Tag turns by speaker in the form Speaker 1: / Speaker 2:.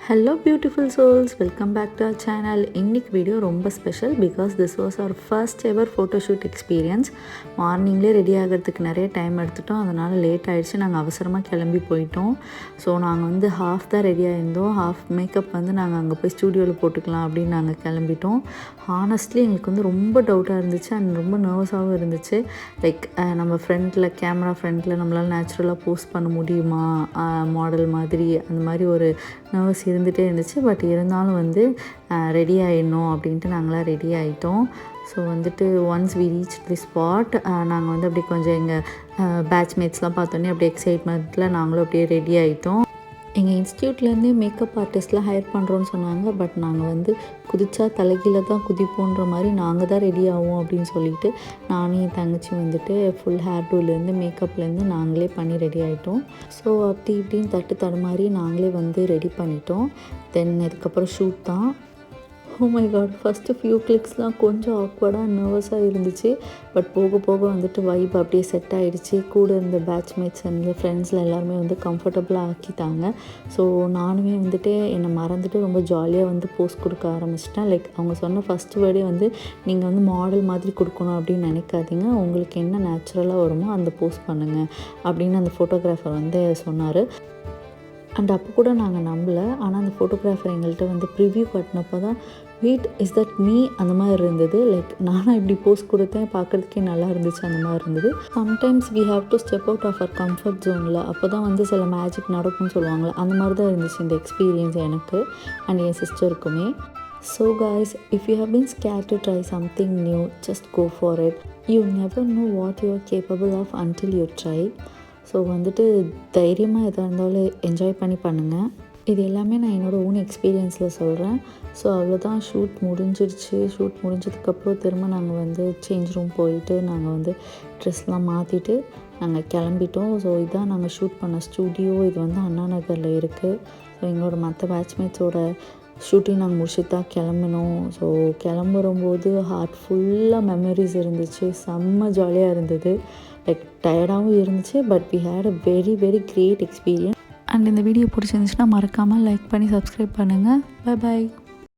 Speaker 1: Hello beautiful souls, welcome back to our channel. இன்னைக்கு video ரொம்ப special because this was our first ever photoshoot experience. மார்னிங்லேயே ready ஆகிறதுக்கு நிறைய time எடுத்துட்டோம், அதனால் லேட் ஆகிடுச்சு. நாங்கள் அவசரமாக கிளம்பி போயிட்டோம். ஸோ நாங்கள் ஹாஃப் தான் ரெடியாக இருந்தோம். ஹாஃப் மேக்கப் நாங்கள் அங்கே போய் ஸ்டூடியோவில் போட்டுக்கலாம் அப்படின்னு நாங்கள் கிளம்பிட்டோம். ஹானஸ்ட்லி எங்களுக்கு ரொம்ப டவுட்டாக இருந்துச்சு அண்ட் ரொம்ப நர்வஸாகவும் இருந்துச்சு. லைக் நம்ம கேமரா ஃப்ரண்ட்டில் நம்மளால் நேச்சுரலாக போஸ்ட் பண்ண முடியுமா மாடல் மாதிரி, அந்த மாதிரி ஒரு நர்வஸ் இருந்துகிட்டே இருந்துச்சு. பட் இருந்தாலும் ரெடி ஆகிடணும் அப்படின்ட்டு நாங்களாம் ரெடி ஆகிட்டோம். So once we reach the spot, நாங்கள் அப்படி கொஞ்சம் எங்கள் பேட்ச்மேட்ஸ்லாம் பார்த்தோன்னே அப்படியே எக்ஸைட்மெண்ட்டில் நாங்களும் அப்படியே ரெடி ஆகிட்டோம். எங்கள் இன்ஸ்டியூட்லேருந்தே மேக்கப் ஆர்டிஸ்ட்லாம் ஹையர் பண்ணுறோன்னு சொன்னாங்க. பட் நாங்கள் குதிச்சா தலைகீழ தான் குதிப்போன்ற மாதிரி நாங்கள் தான் ரெடி ஆகும் அப்படின்னு சொல்லிட்டு நானும் என் தங்கச்சி ஃபுல் ஹேர் டூலேருந்து மேக்கப்லேருந்து நாங்களே பண்ணி ரெடி ஆகிட்டோம். ஸோ அப்படி இப்படின்னு தடுமாறி நாங்களே ரெடி பண்ணிட்டோம். தென் இதுக்கப்புறம் ஷூட் தான். Oh my God, first few கிளிக்ஸ்லாம் கொஞ்சம் ஆக்வர்டாக நர்வஸாக இருந்துச்சு. பட் போக போக வைப் அப்படியே செட் ஆகிடுச்சு. கூட இருந்த பேட்ச்மேட்ஸ் அண்ட் ஃப்ரெண்ட்ஸில் எல்லாருமே கம்ஃபர்டபுளாக ஆக்கிட்டாங்க. ஸோ நானுமே என்னை மறந்துட்டு ரொம்ப ஜாலியாக போஸ்ட் கொடுக்க ஆரம்பிச்சிட்டேன். லைக் அவங்க சொன்ன ஃபஸ்ட்டு வேர்டே நீங்கள் மாடல் மாதிரி கொடுக்கணும் அப்படின்னு நினைக்காதீங்க, உங்களுக்கு என்ன நேச்சுரலாக வருமோ அந்த போஸ்ட் பண்ணுங்கள் அப்படின்னு அந்த ஃபோட்டோகிராஃபர் சொன்னார். அண்ட் அப்போ கூட நாங்கள் நம்பலை. ஆனால் அந்த ஃபோட்டோகிராஃபர் எங்கள்கிட்ட ப்ரிவ்யூ காட்டினப்போ தான் வெயிட் இஸ் தட் மீ அந்த மாதிரி இருந்தது. லைக் நானும் இப்படி போஸ்ட் கொடுத்தேன், பார்க்குறதுக்கே நல்லா இருந்துச்சு அந்த மாதிரி இருந்தது. Sometimes we have to step out of our comfort ஜோனில், அப்போ தான் சில மேஜிக் நடக்கும்னு சொல்லுவாங்களே, அந்த மாதிரி தான் இருந்துச்சு இந்த எக்ஸ்பீரியன்ஸ் எனக்கு அண்ட் என் சிஸ்டருக்குமே. So guys, if you have been scared to try something new, just go for it. You never know what you are capable of until you try. So தைரியமாக எதாக இருந்தாலும் என்ஜாய் பண்ணி பண்ணுங்கள். இது எல்லாமே நான் என்னோடய ஓன் எக்ஸ்பீரியன்ஸில் சொல்கிறேன். ஸோ அவ்வளோதான், ஷூட் முடிஞ்சிருச்சு. ஷூட் முடிஞ்சதுக்கப்புறம் திரும்ப நாங்கள் சேஞ்ச் ரூம் போயிட்டு நாங்கள் ட்ரெஸ்லாம் மாற்றிட்டு நாங்கள் கிளம்பிட்டோம். ஸோ இதுதான் நாங்கள் ஷூட் பண்ண ஸ்டூடியோ. இது அண்ணா நகரில் இருக்குது. ஸோ எங்களோட மற்ற பேட்ச்மேட்ஸோட ஷூட்டிங் நாங்கள் முடிச்சுட்டு தான் கிளம்பினோம். ஸோ கிளம்பும்போது ஹார்ட் ஃபுல்லாக மெமரிஸ் இருந்துச்சு. செம்ம ஜாலியாக இருந்தது. லைக் டயர்டாகவும் இருந்துச்சு. But we had a very very great experience. And இந்த வீடியோ பிடிச்சிருந்துச்சுன்னா மறக்காமல் லைக் பண்ணி சப்ஸ்கிரைப் பண்ணுங்கள். பை பாய்.